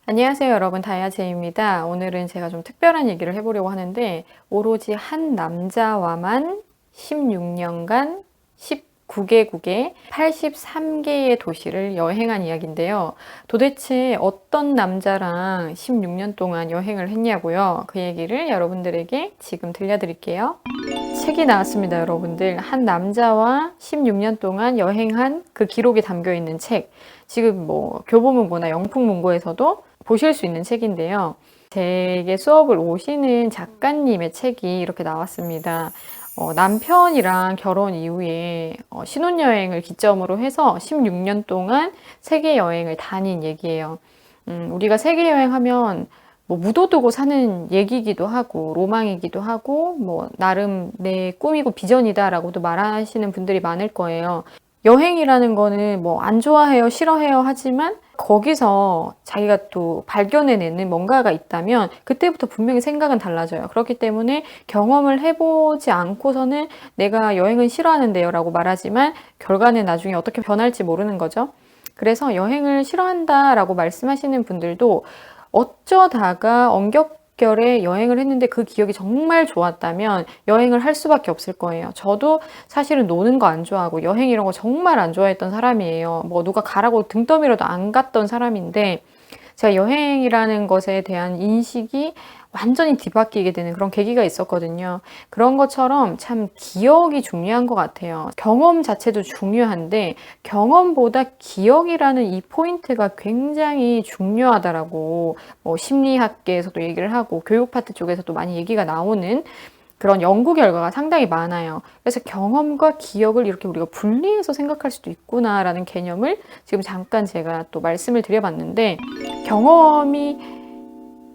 안녕하세요, 여러분. 다이아제입니다. 오늘은 제가 좀 특별한 얘기를 해보려고 하는데, 오로지 한 남자와만 16년간 19개국의 83개의 도시를 여행한 이야기인데요. 도대체 어떤 남자랑 16년 동안 여행을 했냐고요? 그 얘기를 여러분들에게 지금 들려드릴게요. 책이 나왔습니다, 여러분들. 한 남자와 16년 동안 여행한 그 기록이 담겨 있는 책. 지금 뭐 교보문고나 영풍문고에서도 보실 수 있는 책인데요. 제게 수업을 오시는 작가님의 책이 이렇게 나왔습니다. 남편이랑 결혼 이후에 신혼여행을 기점으로 해서 16년 동안 세계 여행을 다닌 얘기예요. 우리가 세계 여행하면 뭐 묻어두고 사는 얘기이기도 하고 로망이기도 하고 뭐 나름 내 꿈이고 비전이다라고도 말하시는 분들이 많을 거예요. 여행이라는 거는 뭐 안 좋아해요, 싫어해요 하지만 거기서 자기가 또 발견해내는 뭔가가 있다면 그때부터 분명히 생각은 달라져요. 그렇기 때문에 경험을 해보지 않고서는 내가 여행은 싫어하는데요 라고 말하지만 결과는 나중에 어떻게 변할지 모르는 거죠. 그래서 여행을 싫어한다라고 말씀하시는 분들도 어쩌다가 엉겹결에 여행을 했는데 그 기억이 정말 좋았다면 여행을 할 수밖에 없을 거예요. 저도 사실은 노는 거 안 좋아하고 여행 이런 거 정말 안 좋아했던 사람이에요. 뭐 누가 가라고 등 떠밀어도 안 갔던 사람인데 제가 여행이라는 것에 대한 인식이 완전히 뒤바뀌게 되는 그런 계기가 있었거든요. 그런 것처럼 참 기억이 중요한 것 같아요. 경험 자체도 중요한데 경험보다 기억이라는 이 포인트가 굉장히 중요하다라고 뭐 심리학계에서도 얘기를 하고 교육 파트 쪽에서도 많이 얘기가 나오는 그런 연구 결과가 상당히 많아요. 그래서 경험과 기억을 이렇게 우리가 분리해서 생각할 수도 있구나라는 개념을 지금 잠깐 제가 또 말씀을 드려봤는데 경험이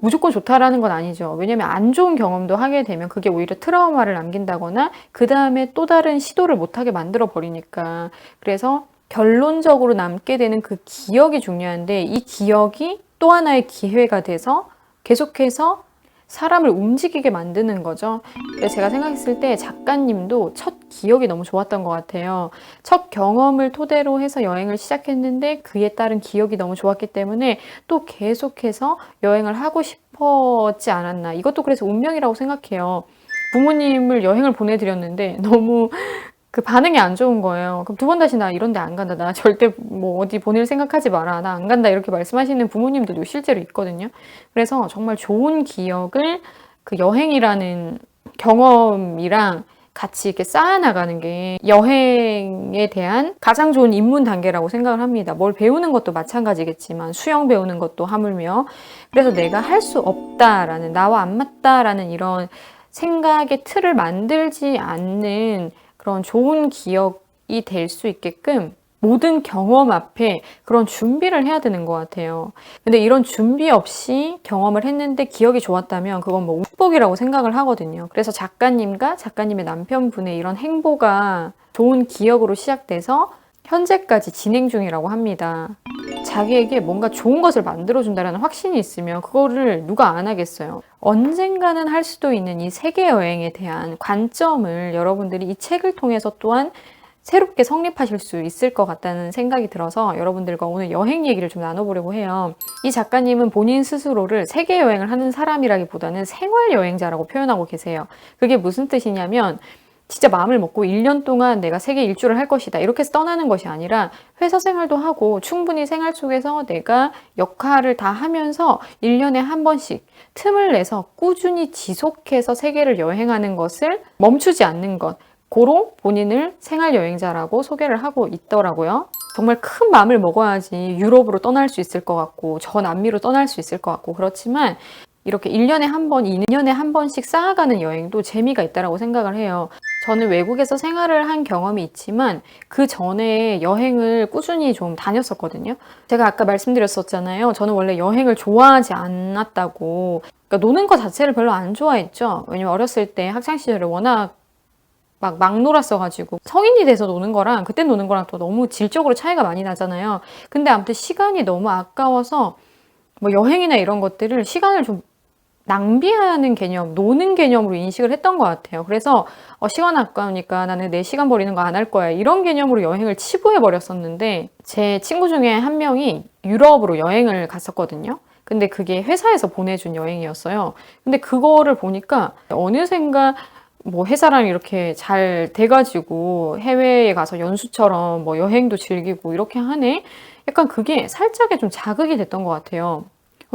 무조건 좋다라는 건 아니죠. 왜냐면 안 좋은 경험도 하게 되면 그게 오히려 트라우마를 남긴다거나 그 다음에 또 다른 시도를 못하게 만들어 버리니까. 그래서 결론적으로 남게 되는 그 기억이 중요한데 이 기억이 또 하나의 기회가 돼서 계속해서 사람을 움직이게 만드는 거죠. 그래서 제가 생각했을 때 작가님도 첫 기억이 너무 좋았던 것 같아요. 첫 경험을 토대로 해서 여행을 시작했는데 그에 따른 기억이 너무 좋았기 때문에 또 계속해서 여행을 하고 싶었지 않았나. 이것도 그래서 운명이라고 생각해요. 부모님을 여행을 보내드렸는데 너무 그 반응이 안 좋은 거예요. 그럼 두 번 다시 나 이런 데 안 간다. 나 절대 뭐 어디 보낼 생각하지 마라. 나 안 간다. 이렇게 말씀하시는 부모님들도 실제로 있거든요. 그래서 정말 좋은 기억을 그 여행이라는 경험이랑 같이 이렇게 쌓아나가는 게 여행에 대한 가장 좋은 입문 단계라고 생각을 합니다. 뭘 배우는 것도 마찬가지겠지만 수영 배우는 것도 하물며 그래서 내가 할 수 없다라는 나와 안 맞다라는 이런 생각의 틀을 만들지 않는 그런 좋은 기억이 될 수 있게끔 모든 경험 앞에 그런 준비를 해야 되는 것 같아요. 근데 이런 준비 없이 경험을 했는데 기억이 좋았다면 그건 뭐 축복이라고 생각을 하거든요. 그래서 작가님과 작가님의 남편분의 이런 행보가 좋은 기억으로 시작돼서 현재까지 진행 중이라고 합니다. 자기에게 뭔가 좋은 것을 만들어준다는 확신이 있으면 그거를 누가 안 하겠어요. 언젠가는 할 수도 있는 이 세계 여행에 대한 관점을 여러분들이 이 책을 통해서 또한 새롭게 성립하실 수 있을 것 같다는 생각이 들어서 여러분들과 오늘 여행 얘기를 좀 나눠보려고 해요. 이 작가님은 본인 스스로를 세계 여행을 하는 사람이라기보다는 생활 여행자라고 표현하고 계세요. 그게 무슨 뜻이냐면 진짜 마음을 먹고 1년 동안 내가 세계 일주를 할 것이다. 이렇게 해서 떠나는 것이 아니라 회사 생활도 하고 충분히 생활 속에서 내가 역할을 다 하면서 1년에 한 번씩 틈을 내서 꾸준히 지속해서 세계를 여행하는 것을 멈추지 않는 것. 고로 본인을 생활 여행자라고 소개를 하고 있더라고요. 정말 큰 마음을 먹어야지 유럽으로 떠날 수 있을 것 같고 저 남미로 떠날 수 있을 것 같고 그렇지만 이렇게 1년에 한 번, 2년에 한 번씩 쌓아가는 여행도 재미가 있다고 생각을 해요. 저는 외국에서 생활을 한 경험이 있지만 그 전에 여행을 꾸준히 좀 다녔었거든요. 제가 아까 말씀드렸었잖아요. 저는 원래 여행을 좋아하지 않았다고. 그러니까 노는 것 자체를 별로 안 좋아했죠. 왜냐면 어렸을 때 학창시절에 워낙 막 놀았어가지고 성인이 돼서 노는 거랑 그때 노는 거랑 또 너무 질적으로 차이가 많이 나잖아요. 근데 아무튼 시간이 너무 아까워서 뭐 여행이나 이런 것들을 시간을 좀 낭비하는 개념, 노는 개념으로 인식을 했던 것 같아요. 그래서 시간 아까우니까 나는 내 시간 버리는 거 안 할 거야. 이런 개념으로 여행을 치부해 버렸었는데 제 친구 중에 한 명이 유럽으로 여행을 갔었거든요. 근데 그게 회사에서 보내준 여행이었어요. 근데 그거를 보니까 어느샌가 뭐 회사랑 이렇게 잘 돼가지고 해외에 가서 연수처럼 뭐 여행도 즐기고 이렇게 하네? 약간 그게 살짝의 좀 자극이 됐던 것 같아요.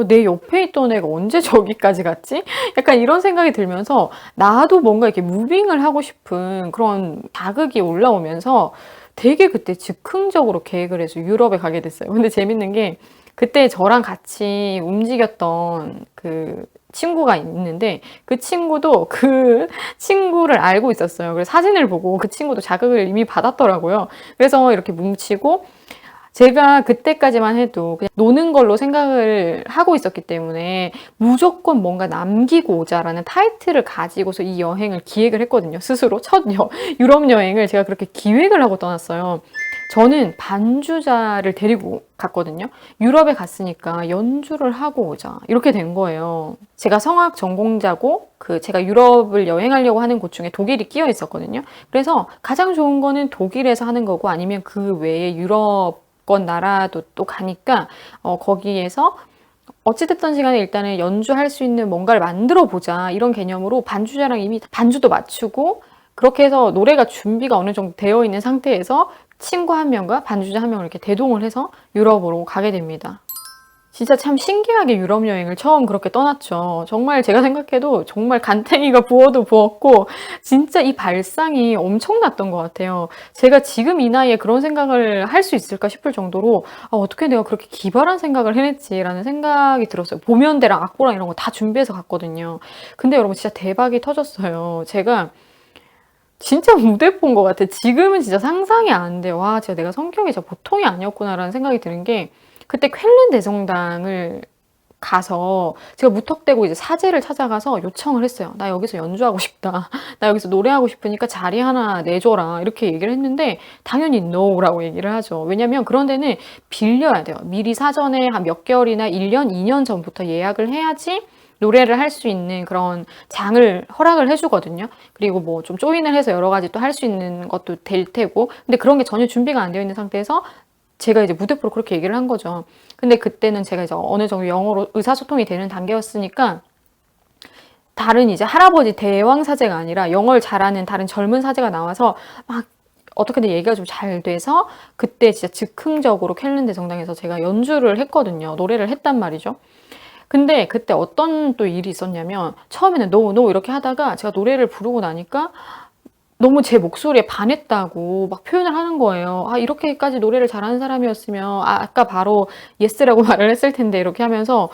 내 옆에 있던 애가 언제 저기까지 갔지? 약간 이런 생각이 들면서 나도 뭔가 이렇게 무빙을 하고 싶은 그런 자극이 올라오면서 되게 그때 즉흥적으로 계획을 해서 유럽에 가게 됐어요. 근데 재밌는 게 그때 저랑 같이 움직였던 그 친구가 있는데 그 친구도 그 친구를 알고 있었어요. 그래서 사진을 보고 그 친구도 자극을 이미 받았더라고요. 그래서 이렇게 뭉치고 제가 그때까지만 해도 그냥 노는 걸로 생각을 하고 있었기 때문에 무조건 뭔가 남기고 오자라는 타이틀을 가지고서 이 여행을 기획을 했거든요. 스스로 유럽 여행을 제가 그렇게 기획을 하고 떠났어요. 저는 반주자를 데리고 갔거든요. 유럽에 갔으니까 연주를 하고 오자. 이렇게 된 거예요. 제가 성악 전공자고 제가 유럽을 여행하려고 하는 곳 중에 독일이 끼어 있었거든요. 그래서 가장 좋은 거는 독일에서 하는 거고 아니면 그 외에 유럽권 나라도 또 가니까 거기에서 어찌됐든 시간에 일단은 연주할 수 있는 뭔가를 만들어 보자 이런 개념으로 반주자랑 이미 반주도 맞추고 그렇게 해서 노래가 준비가 어느 정도 되어 있는 상태에서 친구 한 명과 반주자 한 명을 이렇게 대동을 해서 유럽으로 가게 됩니다. 진짜 참 신기하게 유럽 여행을 처음 그렇게 떠났죠. 정말 제가 생각해도 정말 간탱이가 부어도 부었고 진짜 이 발상이 엄청났던 것 같아요. 제가 지금 이 나이에 그런 생각을 할 수 있을까 싶을 정도로 어떻게 내가 그렇게 기발한 생각을 해냈지라는 생각이 들었어요. 보면대랑 악보랑 이런 거 다 준비해서 갔거든요. 근데 여러분 진짜 대박이 터졌어요. 제가 진짜 무대 본 것 같아. 지금은 진짜 상상이 안 돼요. 와, 진짜 내가 성격이 진짜 보통이 아니었구나라는 생각이 드는 게 그때 쾰른 대성당을 가서 제가 무턱대고 이제 사제를 찾아가서 요청을 했어요. 나 여기서 연주하고 싶다. 나 여기서 노래하고 싶으니까 자리 하나 내줘라. 이렇게 얘기를 했는데 당연히 no라고 얘기를 하죠. 왜냐면 그런 데는 빌려야 돼요. 미리 사전에 한 몇 개월이나 1년, 2년 전부터 예약을 해야지 노래를 할 수 있는 그런 장을 허락을 해주거든요. 그리고 뭐 좀 조인을 해서 여러 가지 또 할 수 있는 것도 될 테고. 근데 그런 게 전혀 준비가 안 되어 있는 상태에서 제가 이제 무대표로 그렇게 얘기를 한 거죠. 근데 그때는 제가 이제 어느 정도 영어로 의사소통이 되는 단계였으니까 다른 이제 할아버지 대왕 사제가 아니라 영어를 잘하는 다른 젊은 사제가 나와서 막 어떻게든 얘기가 좀 잘 돼서 그때 진짜 즉흥적으로 쾰른 대성당에서 제가 연주를 했거든요. 노래를 했단 말이죠. 근데 그때 어떤 또 일이 있었냐면 처음에는 노 이렇게 하다가 제가 노래를 부르고 나니까 너무 제 목소리에 반했다고 막 표현을 하는 거예요. 이렇게까지 노래를 잘하는 사람이었으면 아까 바로 예스라고 말을 했을 텐데 이렇게 하면서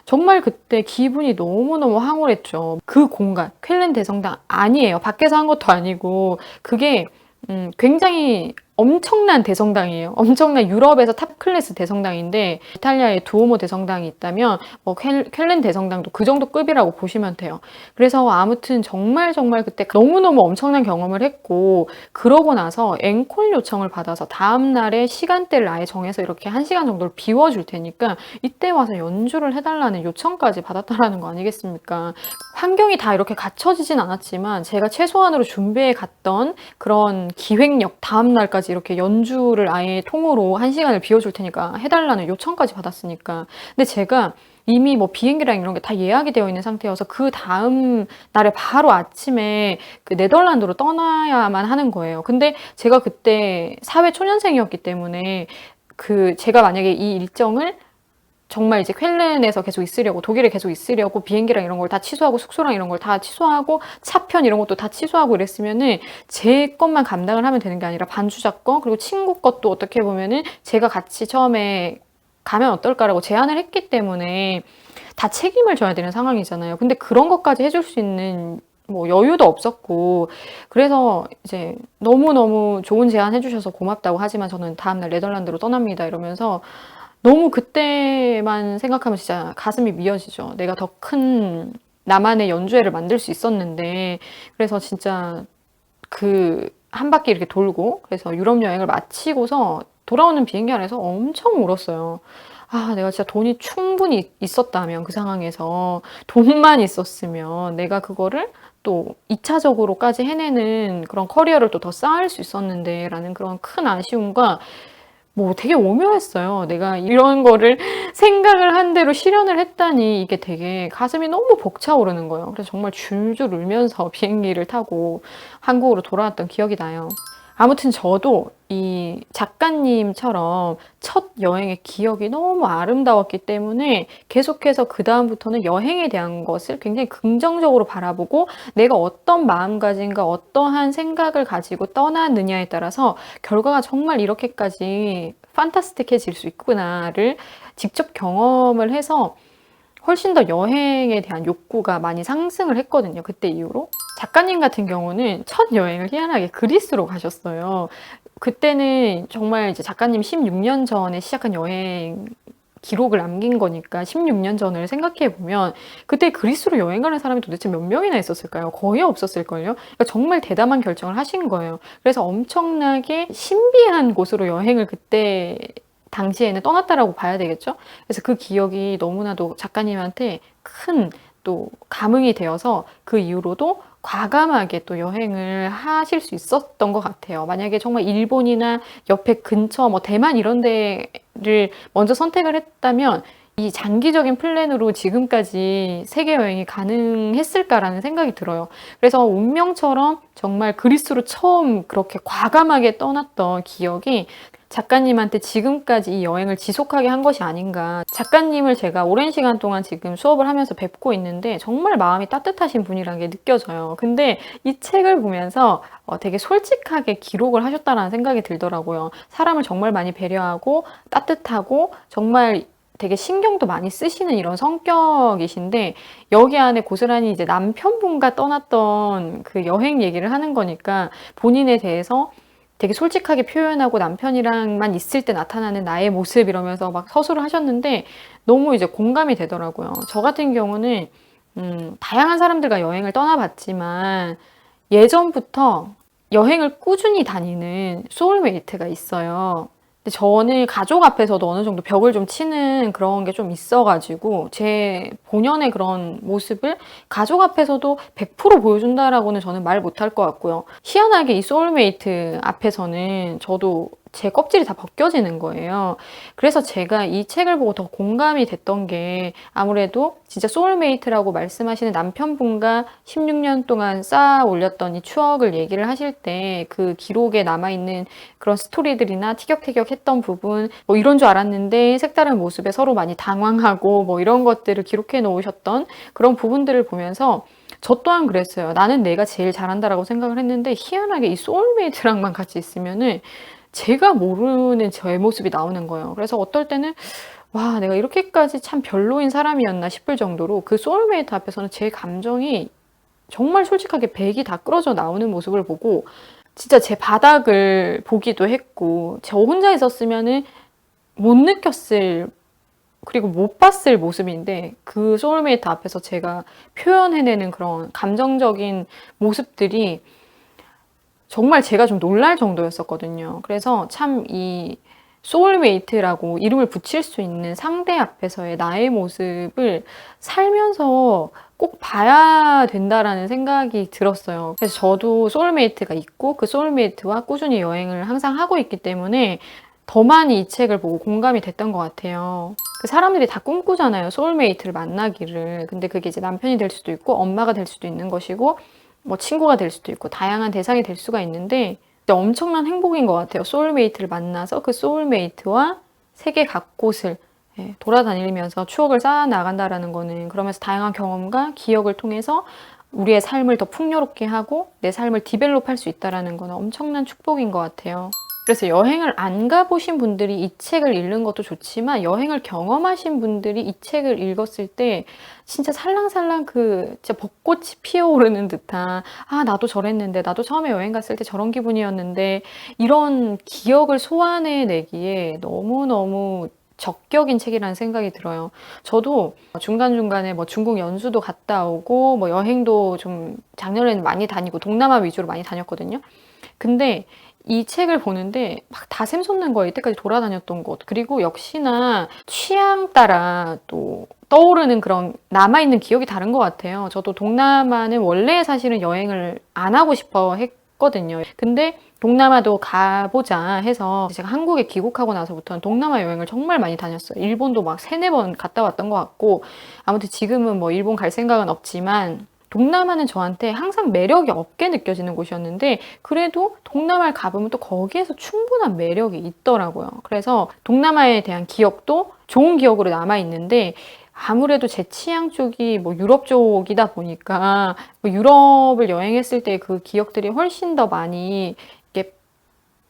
정말 그때 기분이 너무너무 황홀했죠. 그 공간, 쾰른 대성당 아니에요. 밖에서 한 것도 아니고 그게 굉장히 엄청난 대성당이에요. 엄청난 유럽에서 탑 클래스 대성당인데 이탈리아에 두오모 대성당이 있다면 뭐 쾰른 대성당도 그 정도 급이라고 보시면 돼요. 그래서 아무튼 정말 그때 너무너무 엄청난 경험을 했고 그러고 나서 앵콜 요청을 받아서 다음날에 시간대를 아예 정해서 이렇게 1시간 정도를 비워줄 테니까 이때 와서 연주를 해달라는 요청까지 받았다라는 거 아니겠습니까? 환경이 다 이렇게 갖춰지진 않았지만 제가 최소한으로 준비해 갔던 그런 기획력 다음날까지 이렇게 연주를 아예 통으로 1시간을 비워줄 테니까 해달라는 요청까지 받았으니까. 근데 제가 이미 뭐 비행기랑 이런 게 다 예약이 되어 있는 상태여서 그 다음 날에 바로 아침에 그 네덜란드로 떠나야만 하는 거예요. 근데 제가 그때 사회 초년생이었기 때문에 제가 만약에 이 일정을 정말 이제 쾰른에서 계속 있으려고 독일에 계속 있으려고 비행기랑 이런 걸 다 취소하고 숙소랑 이런 걸 다 취소하고 차편 이런 것도 다 취소하고 이랬으면은 제 것만 감당을 하면 되는 게 아니라 반주자 거 그리고 친구 것도 어떻게 보면은 제가 같이 처음에 가면 어떨까라고 제안을 했기 때문에 다 책임을 져야 되는 상황이잖아요. 근데 그런 것까지 해줄 수 있는 뭐 여유도 없었고 그래서 이제 너무너무 좋은 제안 해주셔서 고맙다고 하지만 저는 다음날 네덜란드로 떠납니다 이러면서 너무 그때만 생각하면 진짜 가슴이 미어지죠. 내가 더 큰 나만의 연주회를 만들 수 있었는데 그래서 진짜 한 바퀴 이렇게 돌고 그래서 유럽 여행을 마치고서 돌아오는 비행기 안에서 엄청 울었어요. 내가 진짜 돈이 충분히 있었다면 그 상황에서 돈만 있었으면 내가 그거를 또 2차적으로까지 해내는 그런 커리어를 또 더 쌓을 수 있었는데 라는 그런 큰 아쉬움과 뭐 되게 오묘했어요. 내가 이런 거를 생각을 한 대로 실현을 했다니 이게 되게 가슴이 너무 벅차오르는 거예요. 그래서 정말 줄줄 울면서 비행기를 타고 한국으로 돌아왔던 기억이 나요. 아무튼 저도 이 작가님처럼 첫 여행의 기억이 너무 아름다웠기 때문에 계속해서 그다음부터는 여행에 대한 것을 굉장히 긍정적으로 바라보고 내가 어떤 마음가짐과 어떠한 생각을 가지고 떠나느냐에 따라서 결과가 정말 이렇게까지 판타스틱해질 수 있구나를 직접 경험을 해서 훨씬 더 여행에 대한 욕구가 많이 상승을 했거든요. 그때 이후로. 작가님 같은 경우는 첫 여행을 희한하게 그리스로 가셨어요. 그때는 정말 이제 작가님 16년 전에 시작한 여행 기록을 남긴 거니까 16년 전을 생각해 보면 그때 그리스로 여행 가는 사람이 도대체 몇 명이나 있었을까요? 거의 없었을걸요? 그러니까 정말 대담한 결정을 하신 거예요. 그래서 엄청나게 신비한 곳으로 여행을 그때 당시에는 떠났다라고 봐야 되겠죠? 그래서 그 기억이 너무나도 작가님한테 큰 또 감흥이 되어서 그 이후로도 과감하게 또 여행을 하실 수 있었던 것 같아요. 만약에 정말 일본이나 옆에 근처 뭐 대만 이런 데를 먼저 선택을 했다면 이 장기적인 플랜으로 지금까지 세계 여행이 가능했을까라는 생각이 들어요. 그래서 운명처럼 정말 그리스로 처음 그렇게 과감하게 떠났던 기억이 작가님한테 지금까지 이 여행을 지속하게 한 것이 아닌가. 작가님을 제가 오랜 시간 동안 지금 수업을 하면서 뵙고 있는데 정말 마음이 따뜻하신 분이라는 게 느껴져요. 근데 이 책을 보면서 되게 솔직하게 기록을 하셨다는 생각이 들더라고요. 사람을 정말 많이 배려하고 따뜻하고 정말 되게 신경도 많이 쓰시는 이런 성격이신데 여기 안에 고스란히 이제 남편분과 떠났던 그 여행 얘기를 하는 거니까 본인에 대해서 되게 솔직하게 표현하고 남편이랑만 있을 때 나타나는 나의 모습 이러면서 막 서술을 하셨는데 너무 이제 공감이 되더라고요. 저 같은 경우는 다양한 사람들과 여행을 떠나봤지만 예전부터 여행을 꾸준히 다니는 소울메이트가 있어요. 근데 저는 가족 앞에서도 어느 정도 벽을 좀 치는 그런 게 좀 있어가지고 제 본연의 그런 모습을 가족 앞에서도 100% 보여준다라고는 저는 말 못할 것 같고요. 희한하게 이 소울메이트 앞에서는 저도 제 껍질이 다 벗겨지는 거예요. 그래서 제가 이 책을 보고 더 공감이 됐던 게 아무래도 진짜 소울메이트라고 말씀하시는 남편분과 16년 동안 쌓아 올렸던 이 추억을 얘기를 하실 때 그 기록에 남아있는 그런 스토리들이나 티격태격했던 부분 뭐 이런 줄 알았는데 색다른 모습에 서로 많이 당황하고 뭐 이런 것들을 기록해 놓으셨던 그런 부분들을 보면서 저 또한 그랬어요. 나는 내가 제일 잘한다라고 생각을 했는데 희한하게 이 소울메이트랑만 같이 있으면은 제가 모르는 저의 모습이 나오는 거예요. 그래서 어떨 때는 와, 내가 이렇게까지 참 별로인 사람이었나 싶을 정도로 그 소울메이트 앞에서는 제 감정이 정말 솔직하게 백이 다 끌어져 나오는 모습을 보고 진짜 제 바닥을 보기도 했고 저 혼자 있었으면은 못 느꼈을 그리고 못 봤을 모습인데 그 소울메이트 앞에서 제가 표현해내는 그런 감정적인 모습들이 정말 제가 좀 놀랄 정도였었거든요. 그래서 참 이 소울메이트라고 이름을 붙일 수 있는 상대 앞에서의 나의 모습을 살면서 꼭 봐야 된다라는 생각이 들었어요. 그래서 저도 소울메이트가 있고 그 소울메이트와 꾸준히 여행을 항상 하고 있기 때문에 더 많이 이 책을 보고 공감이 됐던 것 같아요. 그 사람들이 다 꿈꾸잖아요. 소울메이트를 만나기를. 근데 그게 이제 남편이 될 수도 있고 엄마가 될 수도 있는 것이고 뭐 친구가 될 수도 있고 다양한 대상이 될 수가 있는데 진짜 엄청난 행복인 것 같아요. 소울메이트를 만나서 그 소울메이트와 세계 각곳을 돌아다니면서 추억을 쌓아 나간다라는 거는 그러면서 다양한 경험과 기억을 통해서 우리의 삶을 더 풍요롭게 하고 내 삶을 디벨롭할 수 있다라는 거는 엄청난 축복인 것 같아요. 그래서 여행을 안 가보신 분들이 이 책을 읽는 것도 좋지만 여행을 경험하신 분들이 이 책을 읽었을 때 진짜 살랑살랑 그 진짜 벚꽃이 피어오르는 듯한 아 나도 저랬는데 나도 처음에 여행 갔을 때 저런 기분이었는데 이런 기억을 소환해내기에 너무너무 적격인 책이라는 생각이 들어요. 저도 중간중간에 뭐 중국 연수도 갔다 오고 뭐 여행도 좀 작년에는 많이 다니고 동남아 위주로 많이 다녔거든요. 근데 이 책을 보는데 막 다 샘솟는 거예요. 이때까지 돌아다녔던 곳. 그리고 역시나 취향 따라 또 떠오르는 그런 남아있는 기억이 다른 것 같아요. 저도 동남아는 원래 사실은 여행을 안 하고 싶어 갔거든요. 근데 동남아도 가보자 해서 제가 한국에 귀국하고 나서부터는 동남아 여행을 정말 많이 다녔어요. 일본도 막 3-4번 갔다 왔던 것 같고, 아무튼 지금은 뭐 일본 갈 생각은 없지만 동남아는 저한테 항상 매력이 없게 느껴지는 곳이었는데, 그래도 동남아를 가보면 또 거기에서 충분한 매력이 있더라고요. 그래서 동남아에 대한 기억도 좋은 기억으로 남아있는데, 아무래도 제 취향 쪽이 뭐 유럽 쪽이다 보니까 뭐 유럽을 여행했을 때 그 기억들이 훨씬 더 많이 이렇게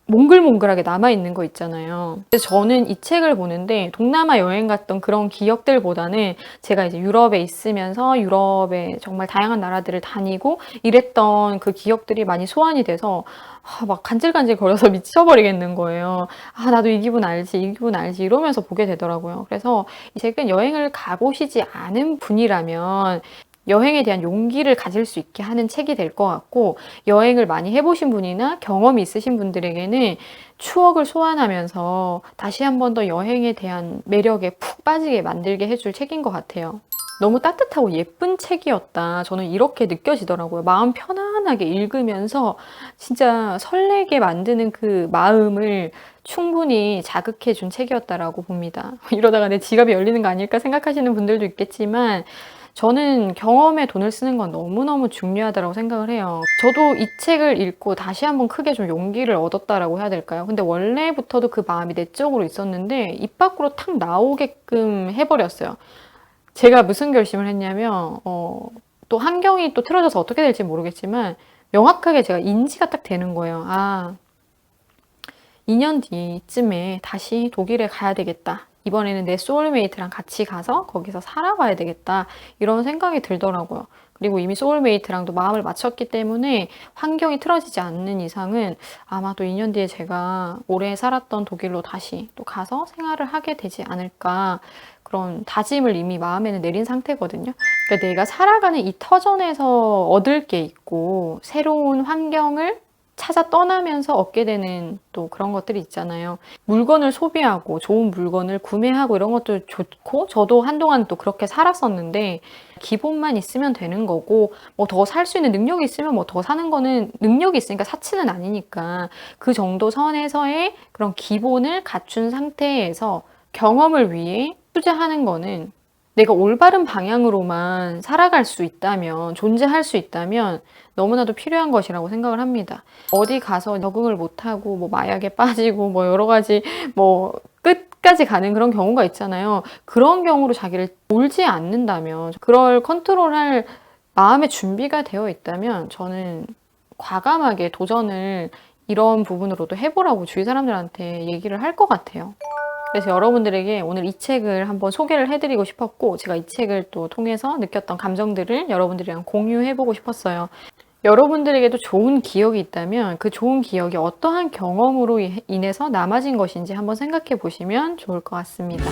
몽글몽글하게 남아있는 거 있잖아요. 그래서 저는 이 책을 보는데 동남아 여행 갔던 그런 기억들보다는 제가 이제 유럽에 있으면서 유럽의 정말 다양한 나라들을 다니고 이랬던 그 기억들이 많이 소환이 돼서 막 간질간질 거려서 미쳐버리겠는 거예요. 나도 이 기분 알지, 이 기분 알지 이러면서 보게 되더라고요. 그래서 이 책은 여행을 가보시지 않은 분이라면 여행에 대한 용기를 가질 수 있게 하는 책이 될 것 같고, 여행을 많이 해보신 분이나 경험이 있으신 분들에게는 추억을 소환하면서 다시 한 번 더 여행에 대한 매력에 푹 빠지게 만들게 해줄 책인 것 같아요. 너무 따뜻하고 예쁜 책이었다. 저는 이렇게 느껴지더라고요. 마음 편안하게 읽으면서 진짜 설레게 만드는 그 마음을 충분히 자극해 준 책이었다라고 봅니다. 이러다가 내 지갑이 열리는 거 아닐까 생각하시는 분들도 있겠지만, 저는 경험에 돈을 쓰는 건 너무너무 중요하다고 생각을 해요. 저도 이 책을 읽고 다시 한번 크게 좀 용기를 얻었다라고 해야 될까요? 근데 원래부터도 그 마음이 내적으로 있었는데 입 밖으로 탁 나오게끔 해버렸어요. 제가 무슨 결심을 했냐면 또 환경이 또 틀어져서 어떻게 될지 모르겠지만 명확하게 제가 인지가 딱 되는 거예요. 2년 뒤쯤에 다시 독일에 가야 되겠다. 이번에는 내 소울메이트랑 같이 가서 거기서 살아봐야 되겠다. 이런 생각이 들더라고요. 그리고 이미 소울메이트랑도 마음을 맞췄기 때문에 환경이 틀어지지 않는 이상은 아마도 2년 뒤에 제가 오래 살았던 독일로 다시 또 가서 생활을 하게 되지 않을까. 그런 다짐을 이미 마음에는 내린 상태거든요. 그러니까 내가 살아가는 이 터전에서 얻을 게 있고 새로운 환경을 찾아 떠나면서 얻게 되는 또 그런 것들이 있잖아요. 물건을 소비하고 좋은 물건을 구매하고 이런 것도 좋고, 저도 한동안 또 그렇게 살았었는데 기본만 있으면 되는 거고, 뭐 더 살 수 있는 능력이 있으면 뭐 더 사는 거는 능력이 있으니까 사치는 아니니까 그 정도 선에서의 그런 기본을 갖춘 상태에서 경험을 위해 투자하는 거는, 내가 올바른 방향으로만 살아갈 수 있다면, 존재할 수 있다면 너무나도 필요한 것이라고 생각을 합니다. 어디 가서 적응을 못하고 뭐 마약에 빠지고 뭐 여러 가지 뭐 끝까지 가는 그런 경우가 있잖아요. 그런 경우로 자기를 몰지 않는다면, 그럴 컨트롤할 마음의 준비가 되어 있다면 저는 과감하게 도전을 이런 부분으로도 해보라고 주위 사람들한테 얘기를 할 것 같아요. 그래서 여러분들에게 오늘 이 책을 한번 소개를 해드리고 싶었고, 제가 이 책을 또 통해서 느꼈던 감정들을 여러분들이랑 공유해보고 싶었어요. 여러분들에게도 좋은 기억이 있다면 그 좋은 기억이 어떠한 경험으로 인해서 남아진 것인지 한번 생각해 보시면 좋을 것 같습니다.